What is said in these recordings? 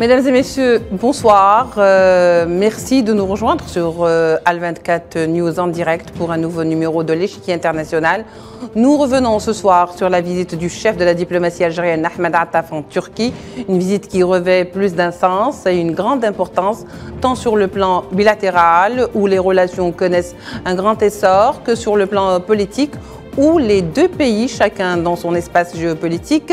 Mesdames et messieurs, bonsoir. Merci de nous rejoindre sur Al24 News en direct pour un nouveau numéro de l'Échiquier international. Nous revenons ce soir sur la visite du chef de la diplomatie algérienne Ahmed Attaf en Turquie. Une visite qui revêt plus d'un sens et une grande importance, tant sur le plan bilatéral, où les relations connaissent un grand essor, que sur le plan politique, où les deux pays, chacun dans son espace géopolitique,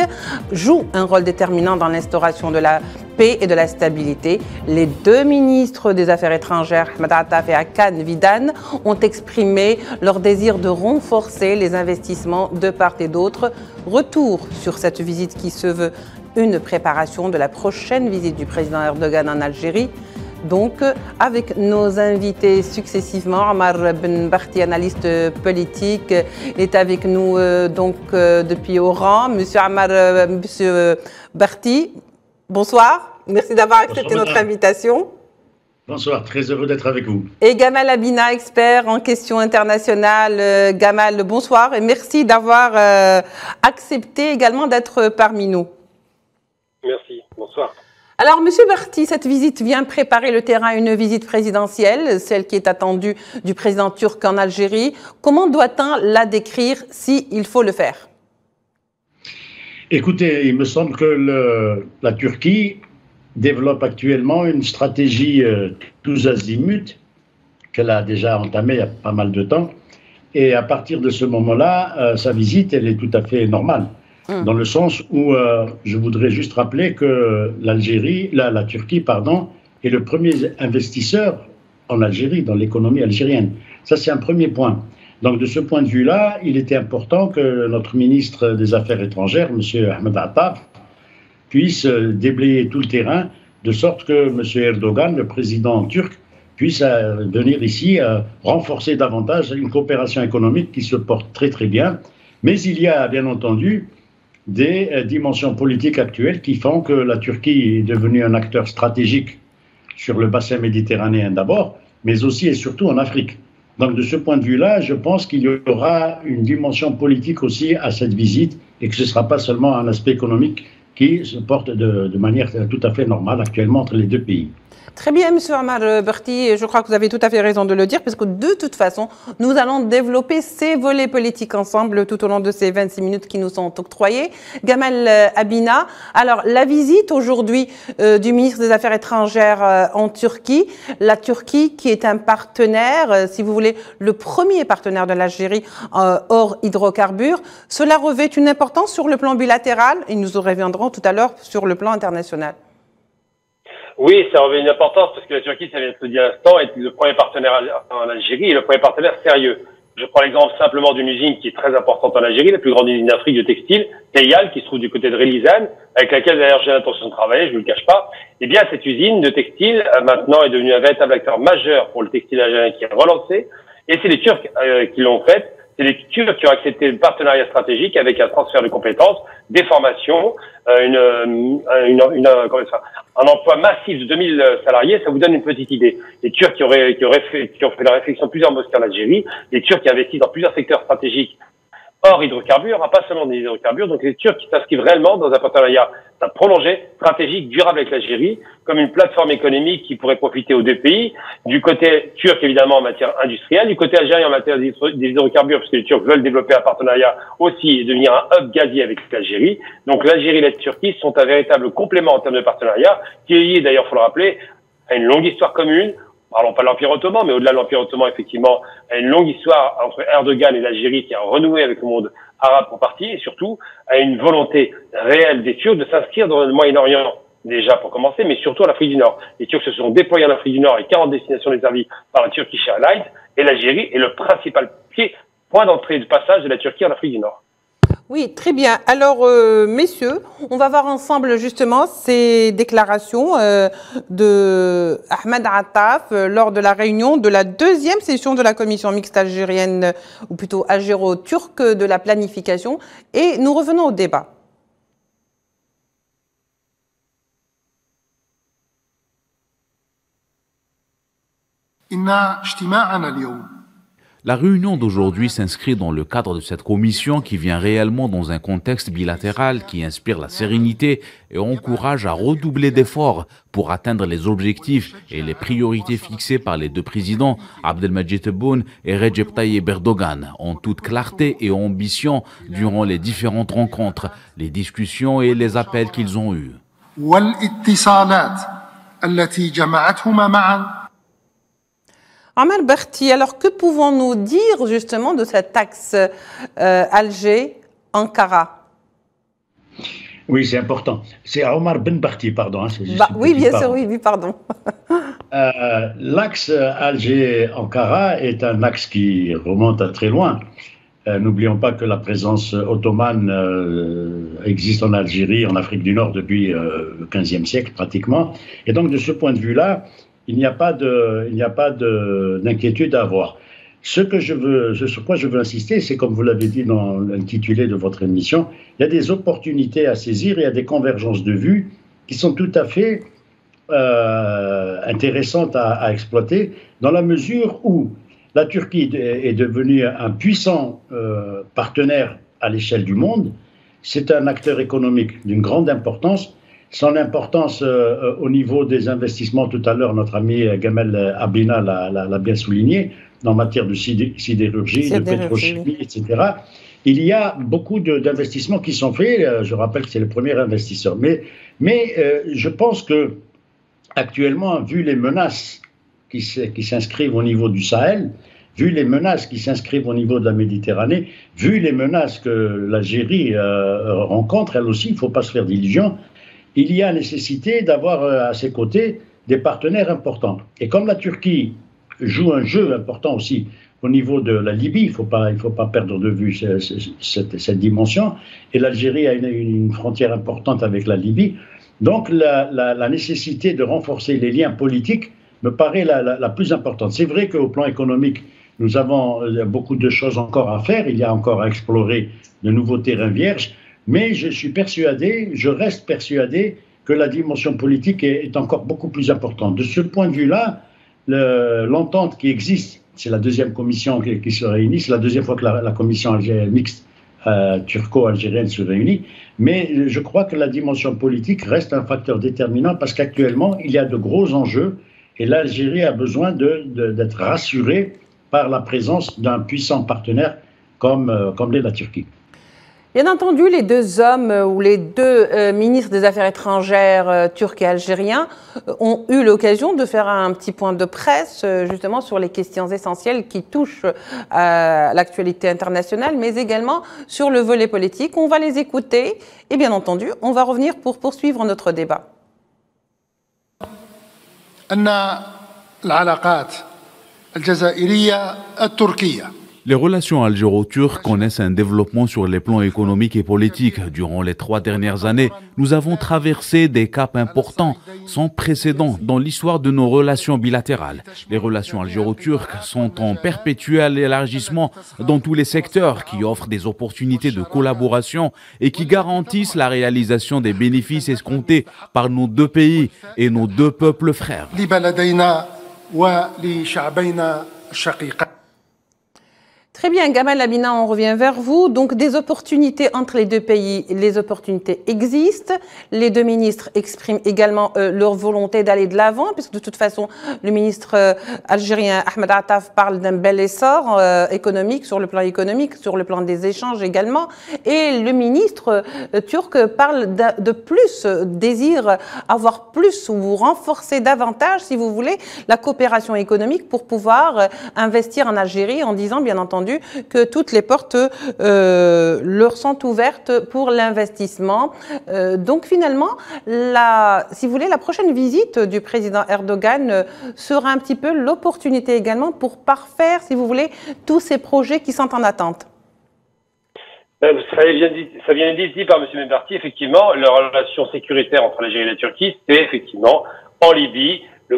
jouent un rôle déterminant dans l'instauration de la paix et de la stabilité. Les deux ministres des Affaires étrangères, Ahmed Attaf et Hakan Fidan, ont exprimé leur désir de renforcer les investissements de part et d'autre. Retour sur cette visite qui se veut une préparation de la prochaine visite du président Erdogan en Algérie. Donc, avec nos invités successivement, Ammar Ben Barti, analyste politique, est avec nous depuis Oran. Monsieur Ammar, Monsieur Barti, bonsoir. Merci d'avoir accepté notre invitation. Bonsoir, très heureux d'être avec vous. Et Gamal Abina, expert en questions internationales. Gamal, bonsoir et merci d'avoir accepté également d'être parmi nous. Merci, bonsoir. Alors, Monsieur Barti, cette visite vient préparer le terrain à une visite présidentielle, celle qui est attendue du président turc en Algérie. Comment doit-on la décrire s'il faut le faire? Écoutez, il me semble que la Turquie développe actuellement une stratégie tous azimuts qu'elle a déjà entamée il y a pas mal de temps. Et à partir de ce moment-là, sa visite, elle est tout à fait normale. Dans le sens où je voudrais juste rappeler que la Turquie, est le premier investisseur en Algérie, dans l'économie algérienne. Ça, c'est un premier point. Donc, de ce point de vue-là, il était important que notre ministre des Affaires étrangères, M. Ahmed Attaf, puisse déblayer tout le terrain, de sorte que M. Erdogan, le président turc, puisse venir ici renforcer davantage une coopération économique qui se porte très très bien. Mais il y a, bien entendu, des dimensions politiques actuelles qui font que la Turquie est devenue un acteur stratégique sur le bassin méditerranéen d'abord, mais aussi et surtout en Afrique. Donc de ce point de vue-là, je pense qu'il y aura une dimension politique aussi à cette visite et que ce ne sera pas seulement un aspect économique qui se porte de manière tout à fait normale actuellement entre les deux pays. Très bien, Monsieur Ammar Barti, je crois que vous avez tout à fait raison de le dire, parce que de toute façon, nous allons développer ces volets politiques ensemble tout au long de ces 26 minutes qui nous sont octroyées. Gamal Abina, alors la visite aujourd'hui du ministre des Affaires étrangères en Turquie, la Turquie qui est un partenaire, si vous voulez, le premier partenaire de l'Algérie hors hydrocarbures, cela revêt une importance sur le plan bilatéral et nous reviendrons tout à l'heure sur le plan international. Oui, ça revêt une importance parce que la Turquie, ça vient de se dire à l'instant, est le premier partenaire en Algérie et le premier partenaire sérieux. Je prends l'exemple simplement d'une usine qui est très importante en Algérie, la plus grande usine d'Afrique de textile, Teyal, qui se trouve du côté de Relizane, avec laquelle d'ailleurs j'ai l'intention de travailler, je ne vous le cache pas. Eh bien, cette usine de textile, maintenant, est devenue un véritable acteur majeur pour le textile algérien qui est relancé. Et c'est les Turcs qui l'ont fait. C'est les Turcs qui ont accepté le partenariat stratégique avec un transfert de compétences, des formations, un emploi massif de 2000 salariés. Ça vous donne une petite idée. Les Turcs qui ont fait la réflexion plusieurs mosquées en Algérie, les Turcs qui investissent dans plusieurs secteurs stratégiques hors hydrocarbures, pas seulement des hydrocarbures. Donc les Turcs qui s'inscrivent réellement dans un partenariat prolongé, stratégique, durable avec l'Algérie, comme une plateforme économique qui pourrait profiter aux deux pays. Du côté turc, évidemment, en matière industrielle, du côté algérien, en matière des hydrocarbures, parce que les Turcs veulent développer un partenariat aussi et devenir un hub gazier avec l'Algérie. Donc l'Algérie et la Turquie sont un véritable complément en termes de partenariat, qui est lié, d'ailleurs, faut le rappeler, à une longue histoire commune. Parlons pas de l'Empire ottoman, mais au-delà de l'Empire ottoman, effectivement, à une longue histoire entre Erdogan et l'Algérie qui a renoué avec le monde arabe pour partie, et surtout à une volonté réelle des Turcs de s'inscrire dans le Moyen-Orient, déjà pour commencer, mais surtout en Afrique du Nord. Les Turcs se sont déployés en Afrique du Nord avec 40 destinations desservies par la Turkish Airlines, et l'Algérie est le principal point d'entrée et de passage de la Turquie en Afrique du Nord. Oui, très bien. Alors, messieurs, on va voir ensemble justement ces déclarations de Ahmed Attaf lors de la réunion de la deuxième session de la commission mixte algérienne, ou plutôt algéro-turque de la planification. Et nous revenons au débat. إن اجتماعنا اليوم La réunion d'aujourd'hui s'inscrit dans le cadre de cette commission qui vient réellement dans un contexte bilatéral qui inspire la sérénité et encourage à redoubler d'efforts pour atteindre les objectifs et les priorités fixées par les deux présidents, Abdelmadjid Tebboune et Recep Tayyip Erdogan, en toute clarté et ambition durant les différentes rencontres, les discussions et les appels qu'ils ont eus. Omar Berti, alors que pouvons-nous dire justement de cet axe Alger-Ankara? Oui, c'est important. C'est Omar Ben Berti, pardon. Hein, oui, bien sûr, oui, pardon. L'axe Alger-Ankara est un axe qui remonte à très loin. N'oublions pas que la présence ottomane existe en Algérie, en Afrique du Nord depuis le XVe siècle pratiquement. Et donc, de ce point de vue-là, il n'y a pas d'inquiétude à avoir. Ce sur quoi je veux insister, c'est comme vous l'avez dit dans l'intitulé de votre émission, il y a des opportunités à saisir, il y a des convergences de vues qui sont tout à fait intéressantes à exploiter, dans la mesure où la Turquie est devenue un puissant partenaire à l'échelle du monde. C'est un acteur économique d'une grande importance. Son importance au niveau des investissements, tout à l'heure, notre ami Gamal Abina l'a bien souligné, en matière de sidérurgie, de pétrochimie, etc. Il y a beaucoup d'investissements qui sont faits. Je rappelle que c'est le premier investisseur. Mais je pense que actuellement, vu les menaces qui s'inscrivent au niveau du Sahel, vu les menaces qui s'inscrivent au niveau de la Méditerranée, vu les menaces que l'Algérie rencontre, elle aussi, il ne faut pas se faire d'illusions, il y a nécessité d'avoir à ses côtés des partenaires importants. Et comme la Turquie joue un jeu important aussi au niveau de la Libye, il ne faut pas perdre de vue cette dimension, et l'Algérie a une frontière importante avec la Libye, donc la nécessité de renforcer les liens politiques me paraît la plus importante. C'est vrai qu'au plan économique, nous avons beaucoup de choses encore à faire, il y a encore à explorer de nouveaux terrains vierges, mais je reste persuadé que la dimension politique est encore beaucoup plus importante. De ce point de vue-là, l'entente qui existe, c'est la deuxième commission qui se réunit, c'est la deuxième fois que la commission mixte turco-algérienne se réunit, mais je crois que la dimension politique reste un facteur déterminant parce qu'actuellement, il y a de gros enjeux et l'Algérie a besoin d'être rassurée par la présence d'un puissant partenaire comme l'est la Turquie. Bien entendu, les deux hommes ou les deux ministres des Affaires étrangères turcs et algériens ont eu l'occasion de faire un petit point de presse justement sur les questions essentielles qui touchent à l'actualité internationale, mais également sur le volet politique. On va les écouter et bien entendu, on va revenir pour poursuivre notre débat. Les relations algéro-turques connaissent un développement sur les plans économiques et politiques. Durant les 3 dernières années, nous avons traversé des caps importants, sans précédent dans l'histoire de nos relations bilatérales. Les relations algéro-turques sont en perpétuel élargissement dans tous les secteurs qui offrent des opportunités de collaboration et qui garantissent la réalisation des bénéfices escomptés par nos deux pays et nos deux peuples frères. Très bien, Gamal Abina, on revient vers vous. Donc, des opportunités entre les deux pays, les opportunités existent. Les deux ministres expriment également leur volonté d'aller de l'avant, puisque de toute façon, le ministre algérien Ahmed Attaf parle d'un bel essor économique, sur le plan des échanges également. Et le ministre turc parle de plus, désire avoir plus ou renforcer davantage, si vous voulez, la coopération économique pour pouvoir investir en Algérie, en disant, bien entendu, que toutes les portes leur sont ouvertes pour l'investissement. Donc finalement, si vous voulez, la prochaine visite du président Erdogan sera un petit peu l'opportunité également pour parfaire, si vous voulez, tous ces projets qui sont en attente. Ça vient d'être dit par M. Memberti, effectivement, la relation sécuritaire entre l'Algérie et la Turquie, c'est effectivement en Libye le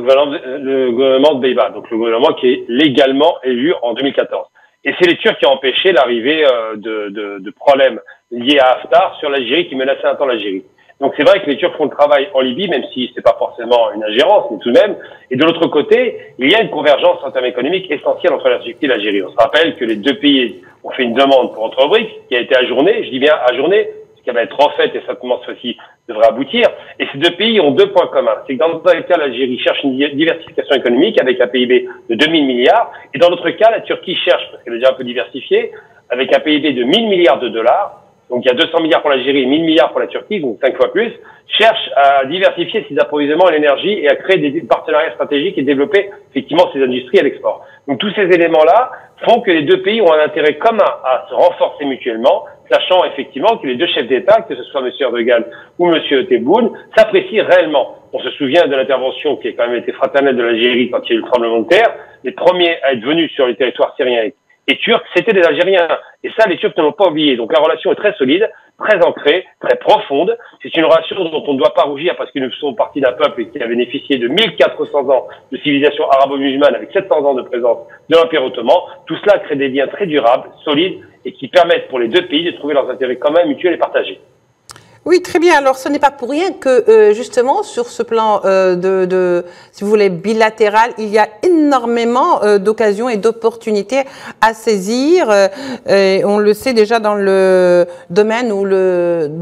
gouvernement de Beyba, donc le gouvernement qui est légalement élu en 2014. Et c'est les Turcs qui ont empêché l'arrivée de problèmes liés à Haftar sur l'Algérie qui menaçaient un temps l'Algérie. Donc c'est vrai que les Turcs font le travail en Libye, même si c'est pas forcément une ingérence, mais tout de même. Et de l'autre côté, il y a une convergence en termes économiques essentielle entre la Turquie et l'Algérie. On se rappelle que les deux pays ont fait une demande pour entre BRICS qui a été ajournée, je dis bien ajournée, ce qui va être refaite et certainement ceci devrait aboutir. Et ces deux pays ont deux points communs. C'est que dans un cas, l'Algérie cherche une diversification économique avec un PIB de 2000 milliards. Et dans l'autre cas, la Turquie cherche, parce qu'elle est déjà un peu diversifiée, avec un PIB de 1000 milliards de dollars. Donc il y a 200 milliards pour l'Algérie et 1000 milliards pour la Turquie, donc 5 fois plus, cherche à diversifier ses approvisionnements en énergie et à créer des partenariats stratégiques et développer effectivement ses industries à l'export. Donc tous ces éléments-là font que les deux pays ont un intérêt commun à se renforcer mutuellement, sachant effectivement que les deux chefs d'État, que ce soit M. Erdogan ou M. Tebboune, s'apprécient réellement. On se souvient de l'intervention qui a quand même été fraternelle de l'Algérie quand il y a eu le tremblement de terre. Les premiers à être venus sur le territoire syrien et turcs, c'était des Algériens. Et ça, les Turcs ne l'ont pas oublié. Donc la relation est très solide, très ancrée, très profonde. C'est une relation dont on ne doit pas rougir parce qu'ils font partie d'un peuple qui a bénéficié de 1400 ans de civilisation arabo-musulmane avec 700 ans de présence de l'Empire ottoman. Tout cela crée des liens très durables, solides et qui permettent pour les deux pays de trouver leurs intérêts communs, mutuels et partagés. Oui, très bien. Alors, ce n'est pas pour rien que, justement, sur ce plan si vous voulez, bilatéral, il y a énormément d'occasions et d'opportunités à saisir. Et on le sait déjà dans le domaine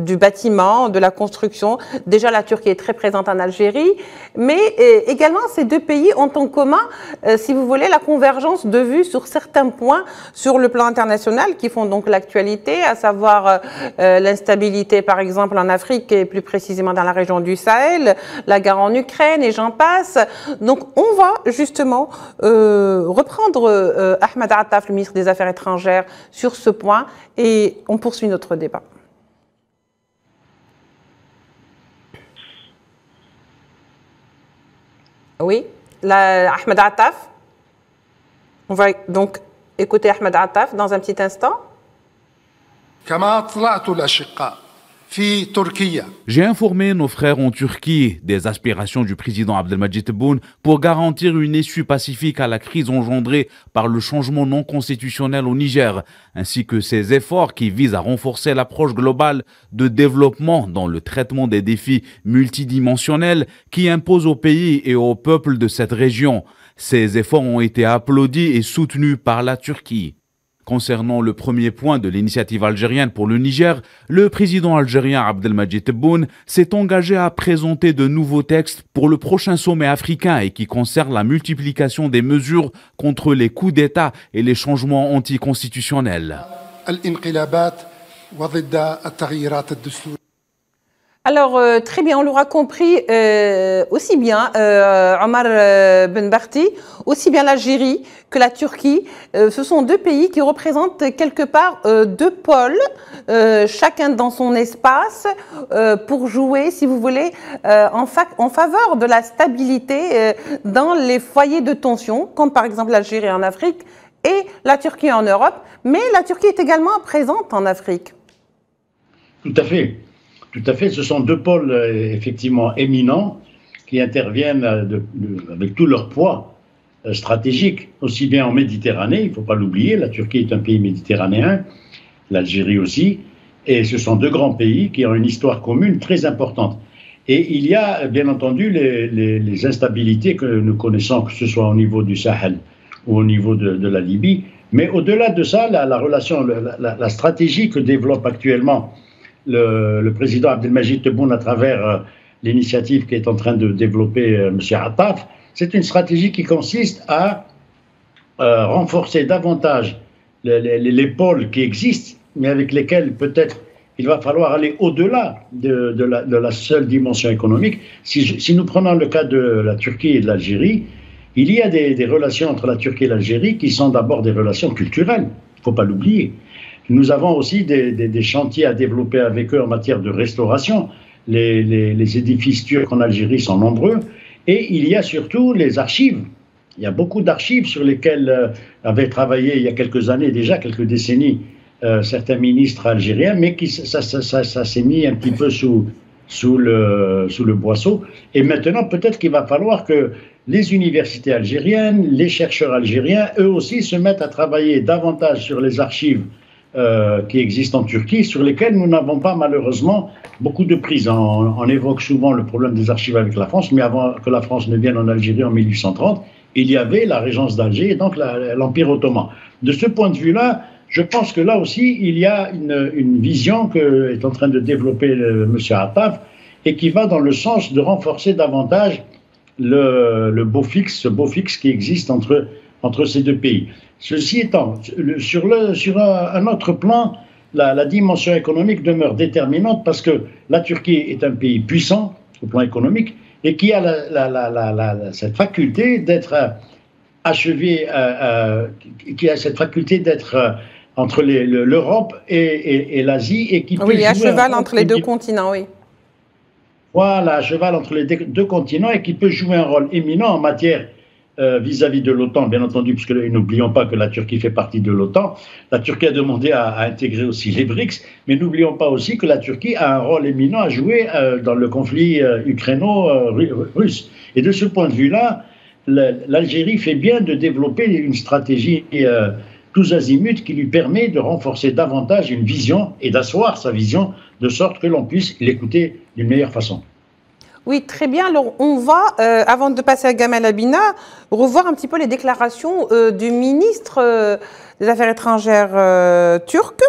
du bâtiment, de la construction. Déjà, la Turquie est très présente en Algérie. Mais également, ces deux pays ont en commun, si vous voulez, la convergence de vues sur certains points sur le plan international qui font donc l'actualité, à savoir l'instabilité, par exemple, en Afrique et plus précisément dans la région du Sahel, la guerre en Ukraine et j'en passe. Donc on va justement reprendre Ahmed Attaf, le ministre des Affaires étrangères, sur ce point et on poursuit notre débat. Oui, Ahmed Attaf. On va donc écouter Ahmed Attaf dans un petit instant. J'ai informé nos frères en Turquie des aspirations du président Abdelmadjid Tebboune pour garantir une issue pacifique à la crise engendrée par le changement non constitutionnel au Niger, ainsi que ses efforts qui visent à renforcer l'approche globale de développement dans le traitement des défis multidimensionnels qui imposent au pays et au peuple de cette région. Ces efforts ont été applaudis et soutenus par la Turquie. Concernant le premier point de l'initiative algérienne pour le Niger, le président algérien Abdelmadjid Tebboune s'est engagé à présenter de nouveaux textes pour le prochain sommet africain et qui concerne la multiplication des mesures contre les coups d'État et les changements anticonstitutionnels. Alors, très bien, on l'aura compris, aussi bien Omar Ben Barti, aussi bien l'Algérie que la Turquie, ce sont deux pays qui représentent quelque part deux pôles, chacun dans son espace, pour jouer, si vous voulez, en faveur de la stabilité dans les foyers de tension, comme par exemple l'Algérie en Afrique et la Turquie en Europe, mais la Turquie est également présente en Afrique. Tout à fait. Tout à fait, ce sont deux pôles effectivement éminents qui interviennent avec tout leur poids stratégique, aussi bien en Méditerranée, il ne faut pas l'oublier, la Turquie est un pays méditerranéen, l'Algérie aussi, et ce sont deux grands pays qui ont une histoire commune très importante. Et il y a bien entendu les instabilités que nous connaissons, que ce soit au niveau du Sahel ou au niveau de la Libye, mais au-delà de ça, la relation, la stratégie que développe actuellement le président Abdelmadjid Tebboune à travers l'initiative qui est en train de développer M. Attaf, c'est une stratégie qui consiste à renforcer davantage les pôles qui existent, mais avec lesquels peut-être il va falloir aller au-delà de la seule dimension économique. Si nous prenons le cas de la Turquie et de l'Algérie, il y a des relations entre la Turquie et l'Algérie qui sont d'abord des relations culturelles, il ne faut pas l'oublier. Nous avons aussi des chantiers à développer avec eux en matière de restauration. Les édifices turcs en Algérie sont nombreux. Et il y a surtout les archives. Il y a beaucoup d'archives sur lesquelles avaient travaillé il y a quelques années déjà, quelques décennies, certains ministres algériens, mais ça s'est mis un petit peu sous le boisseau. Et maintenant, peut-être qu'il va falloir que les universités algériennes, les chercheurs algériens, eux aussi se mettent à travailler davantage sur les archives qui existent en Turquie, sur lesquels nous n'avons pas malheureusement beaucoup de prise. On évoque souvent le problème des archives avec la France, mais avant que la France ne vienne en Algérie en 1830, il y avait la régence d'Alger et donc l'Empire ottoman. De ce point de vue-là, je pense que là aussi, il y a une vision que est en train de développer M. Attaf et qui va dans le sens de renforcer davantage ce beau fixe qui existe entre ces deux pays. Ceci étant, sur un autre plan, la dimension économique demeure déterminante parce que la Turquie est un pays puissant au plan économique et qui a cette faculté d'être achevé, qui a cette faculté d'être entre l'Europe et l'Asie et qui peut jouer à cheval entre les deux continents, oui. Voilà, à cheval entre les deux continents et qui peut jouer un rôle éminent en matière vis-à-vis de l'OTAN, bien entendu, puisque n'oublions pas que la Turquie fait partie de l'OTAN. La Turquie a demandé à intégrer aussi les BRICS, mais n'oublions pas aussi que la Turquie a un rôle éminent à jouer dans le conflit ukraino-russe. Et de ce point de vue-là, l'Algérie fait bien de développer une stratégie tous azimuts qui lui permet de renforcer davantage une vision et d'asseoir sa vision de sorte que l'on puisse l'écouter d'une meilleure façon. Oui, très bien. Alors, on va, avant de passer à Gamal Abina, revoir un petit peu les déclarations du ministre des Affaires étrangères turc.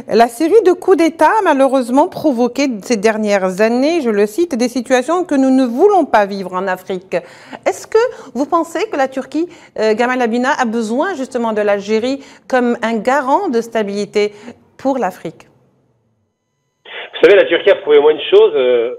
La série de coups d'État a malheureusement provoqué ces dernières années, je le cite, des situations que nous ne voulons pas vivre en Afrique. Est-ce que vous pensez que la Turquie, Gamal Abina, a besoin justement de l'Algérie comme un garant de stabilité pour l'Afrique? Vous savez, la Turquie a prouvé moins de choses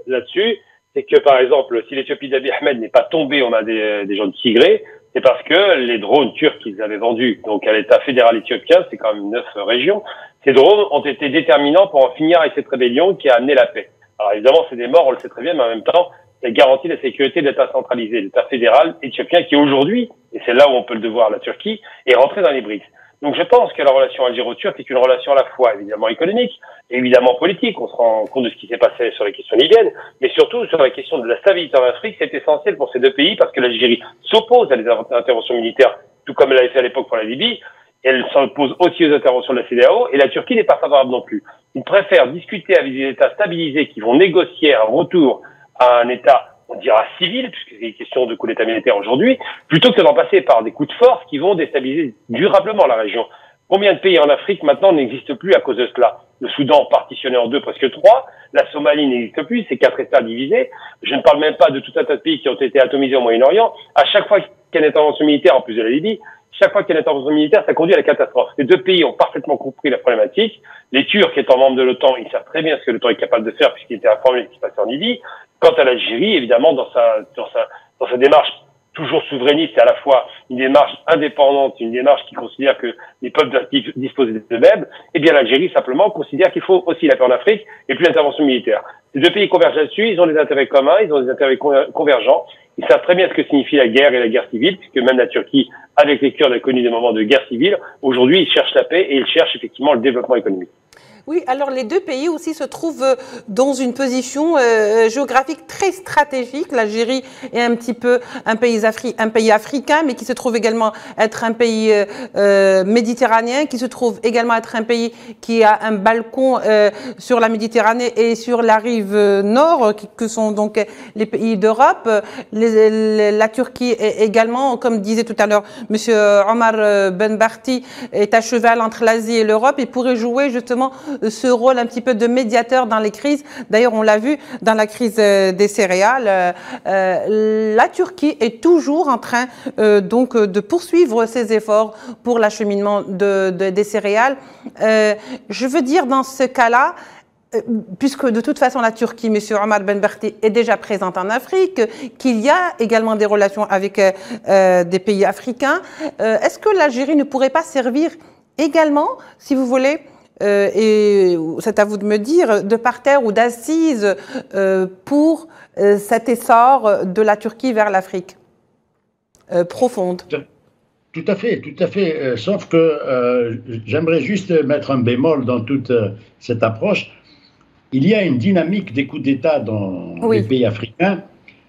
là-dessus. C'est que, par exemple, si l'Éthiopie d'Abiy Ahmed n'est pas tombée aux mains des gens de Tigré, c'est parce que les drones turcs qu'ils avaient vendus donc à l'État fédéral éthiopien, c'est quand même 9 régions, ces drones ont été déterminants pour en finir avec cette rébellion qui a amené la paix. Alors évidemment, c'est des morts, on le sait très bien, mais en même temps, ça garantit la sécurité de l'État centralisé, l'État fédéral éthiopien qui aujourd'hui, et c'est là où on peut le devoir à la Turquie, est rentré dans les BRICS. Donc je pense que la relation algéro-turque est une relation à la fois évidemment économique et évidemment politique. On se rend compte de ce qui s'est passé sur les questions libyennes, mais surtout sur la question de la stabilité en Afrique, c'est essentiel pour ces deux pays parce que l'Algérie s'oppose à des interventions militaires, tout comme elle l'avait fait à l'époque pour la Libye. Elle s'oppose aussi aux interventions de la CEDEAO et la Turquie n'est pas favorable non plus. Ils préfèrent discuter avec des États stabilisés qui vont négocier un retour à un État, on dira civil, puisque c'est une question de coup d'État militaire aujourd'hui, plutôt que d'en passer par des coups de force qui vont déstabiliser durablement la région. Combien de pays en Afrique maintenant n'existent plus à cause de cela? Le Soudan partitionné en deux, presque trois. La Somalie n'existe plus, c'est 4 États divisés. Je ne parle même pas de tout un tas de pays qui ont été atomisés au Moyen-Orient. À chaque fois qu'il y a une intervention militaire, en plus de la Libye, chaque fois qu'il y a une intervention militaire, ça conduit à la catastrophe. Les deux pays ont parfaitement compris la problématique. Les Turcs, étant membres de l'OTAN, ils savent très bien ce que l'OTAN est capable de faire puisqu'ils étaient informés de ce qui se passait en Libye. Quant à l'Algérie, évidemment, dans sa démarche toujours souverainiste et à la fois une démarche indépendante, une démarche qui considère que les peuples doivent disposer d'eux-mêmes, eh bien l'Algérie simplement considère qu'il faut aussi la paix en Afrique et plus d'intervention militaire. Ces deux pays convergent là-dessus, ils ont des intérêts communs, ils ont des intérêts convergents, ils savent très bien ce que signifie la guerre et la guerre civile, puisque même la Turquie, avec les Kurdes, a connu des moments de guerre civile. Aujourd'hui, ils cherchent la paix et ils cherchent effectivement le développement économique. Oui, alors les deux pays aussi se trouvent dans une position géographique très stratégique. L'Algérie est un petit peu un pays africain, mais qui se trouve également être un pays méditerranéen, qui se trouve également être un pays qui a un balcon sur la Méditerranée et sur la rive nord, que sont donc les pays d'Europe. La Turquie est également, comme disait tout à l'heure Monsieur Omar Benbarti, est à cheval entre l'Asie et l'Europe et pourrait jouer justement ce rôle un petit peu de médiateur dans les crises. D'ailleurs, on l'a vu dans la crise des céréales. La Turquie est toujours en train donc de poursuivre ses efforts pour l'acheminement des céréales. Je veux dire dans ce cas-là, puisque de toute façon la Turquie, M. Omar Benbarti, est déjà présente en Afrique, qu'il y a également des relations avec des pays africains, est-ce que l'Algérie ne pourrait pas servir également, si vous voulez, et c'est à vous de me dire, de parterre ou d'assises pour cet essor de la Turquie vers l'Afrique profonde? Tout à fait, tout à fait. Sauf que j'aimerais juste mettre un bémol dans toute cette approche. Il y a une dynamique des coups d'État dans les pays africains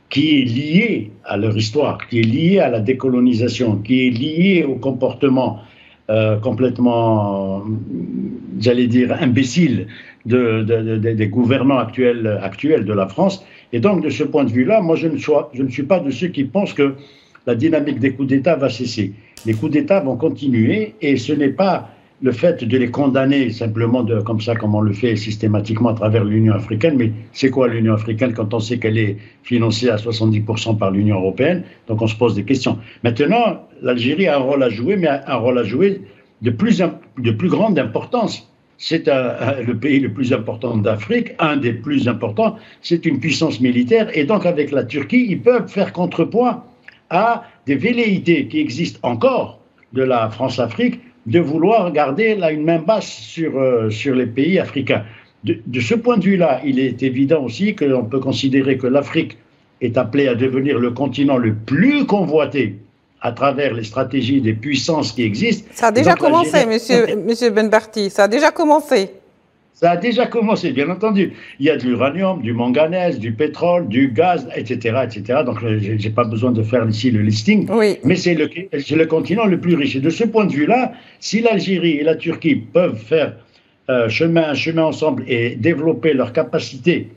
qui est liée à leur histoire, qui est liée à la décolonisation, qui est liée au comportement complètement, j'allais dire, imbéciles des gouvernants actuels de la France. Et donc, de ce point de vue-là, moi, je ne suis pas de ceux qui pensent que la dynamique des coups d'État va cesser. Les coups d'État vont continuer et ce n'est pas le fait de les condamner simplement comme ça, comme on le fait systématiquement à travers l'Union africaine. Mais c'est quoi l'Union africaine quand on sait qu'elle est financée à 70% par l'Union européenne? Donc on se pose des questions. Maintenant, l'Algérie a un rôle à jouer, mais un rôle à jouer de plus grande importance. C'est le pays le plus important d'Afrique, un des plus importants. C'est une puissance militaire. Et donc avec la Turquie, ils peuvent faire contrepoids à des velléités qui existent encore de la France-Afrique de vouloir garder là une main basse sur les pays africains. De ce point de vue-là, il est évident aussi que l'on peut considérer que l'Afrique est appelée à devenir le continent le plus convoité à travers les stratégies des puissances qui existent. Ça a déjà commencé, monsieur Benbarti, ça a déjà commencé. Ça a déjà commencé, bien entendu. Il y a de l'uranium, du manganèse, du pétrole, du gaz, etc. etc. Donc, je n'ai pas besoin de faire ici le listing. Oui. Mais c'est le continent le plus riche. Et de ce point de vue-là, si l'Algérie et la Turquie peuvent faire un chemin ensemble et développer leur capacité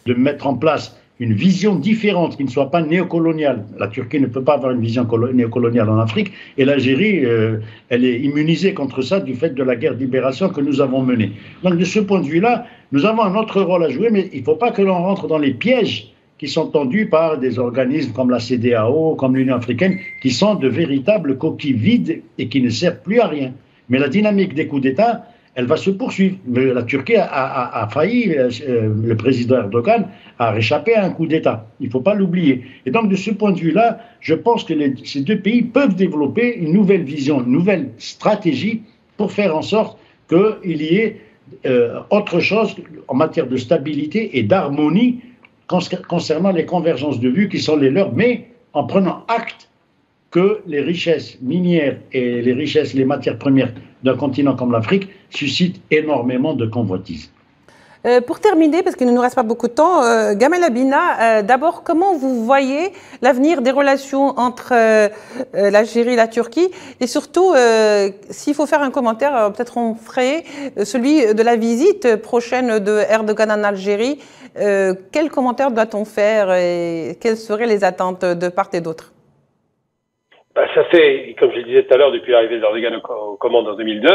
de mettre en place une vision différente qui ne soit pas néocoloniale. La Turquie ne peut pas avoir une vision néocoloniale en Afrique et l'Algérie, elle est immunisée contre ça du fait de la guerre de libération que nous avons menée. Donc de ce point de vue-là, nous avons un autre rôle à jouer, mais il ne faut pas que l'on rentre dans les pièges qui sont tendus par des organismes comme la CEDEAO, comme l'Union africaine, qui sont de véritables coquilles vides et qui ne servent plus à rien. Mais la dynamique des coups d'État, elle va se poursuivre. Mais la Turquie a failli, le président Erdogan a réchappé à un coup d'État. Il ne faut pas l'oublier. Et donc, de ce point de vue-là, je pense que ces deux pays peuvent développer une nouvelle vision, une nouvelle stratégie pour faire en sorte qu'il y ait autre chose en matière de stabilité et d'harmonie concernant les convergences de vues qui sont les leurs, mais en prenant acte que les richesses minières et les matières premières d'un continent comme l'Afrique suscitent énormément de convoitises. Pour terminer, parce qu'il ne nous reste pas beaucoup de temps, Gamel Abina, d'abord, comment vous voyez l'avenir des relations entre l'Algérie et la Turquie? Et surtout, s'il faut faire un commentaire, peut-être on ferait celui de la visite prochaine de Erdogan en Algérie. Quel commentaire doit-on faire et quelles seraient les attentes de part et d'autre? Ça fait, comme je le disais tout à l'heure, depuis l'arrivée d'Erdogan aux commandes en 2002,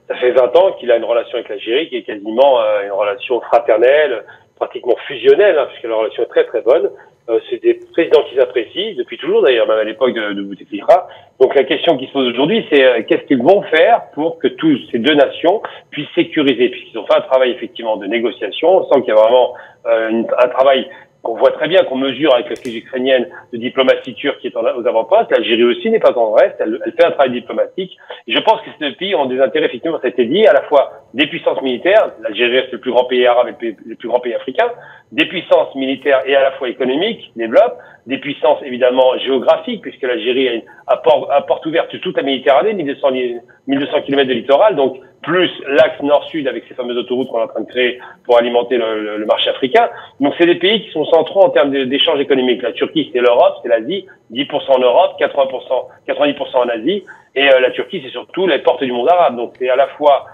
ça fait 20 ans qu'il a une relation avec l'Algérie qui est quasiment une relation fraternelle, pratiquement fusionnelle, hein, puisque la relation est très très bonne. C'est des présidents qu'ils apprécient, depuis toujours d'ailleurs, même à l'époque de Bouteflika. Donc la question qui se pose aujourd'hui, c'est qu'est-ce qu'ils vont faire pour que tous ces deux nations puissent sécuriser, puisqu'ils ont fait un travail effectivement de négociation. On sent qu'il y a vraiment un travail qu'on voit très bien, qu'on mesure avec la crise ukrainienne, de diplomatie turque qui est aux avant-postes. L'Algérie aussi n'est pas en reste, elle fait un travail diplomatique. Et je pense que ces deux pays ont des intérêts, effectivement, ça a été dit, à la fois des puissances militaires, l'Algérie reste le plus grand pays arabe et le plus grand pays africain, des puissances militaires et à la fois économiques qui développent, des puissances évidemment géographiques, puisque l'Algérie a porte ouverte sur toute la Méditerranée, 1200 km de littoral, donc plus l'axe nord-sud avec ces fameuses autoroutes qu'on est en train de créer pour alimenter le marché africain. Donc c'est des pays qui sont centraux en termes d'échanges économiques. La Turquie, c'est l'Europe, c'est l'Asie, 10% en Europe, 90% en Asie, et la Turquie, c'est surtout les portes du monde arabe. Donc c'est à la fois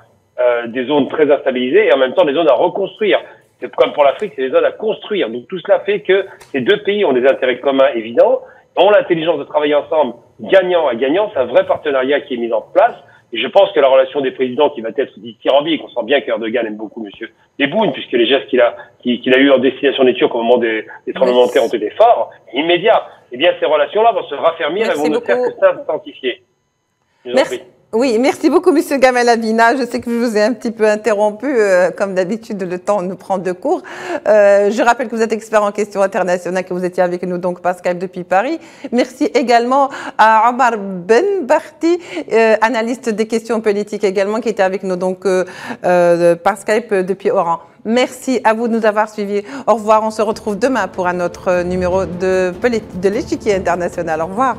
des zones très instabilisées et en même temps des zones à reconstruire. C'est comme pour l'Afrique, c'est des zones à construire. Donc tout cela fait que ces deux pays ont des intérêts communs évidents, ont l'intelligence de travailler ensemble, gagnant à gagnant. C'est un vrai partenariat qui est mis en place. Et je pense que la relation des présidents qui va être dithyrambique, on sent bien qu'Erdogan aime beaucoup M. Tebboune, puisque les gestes qu'il a eu en destination des Turcs au moment des tremblements de terre ont été forts, immédiats. Eh bien, ces relations-là vont se raffermir et vont ne faire que s'intensifier. Merci. Oui, merci beaucoup, Monsieur Gamel Abina. Je sais que je vous ai un petit peu interrompu. Comme d'habitude, le temps nous prend de court. Je rappelle que vous êtes expert en questions internationales, que vous étiez avec nous donc par Skype depuis Paris. Merci également à Omar Benbarti, analyste des questions politiques également, qui était avec nous donc par Skype depuis Oran. Merci à vous de nous avoir suivis. Au revoir. On se retrouve demain pour un autre numéro de l'échiquier international. Au revoir.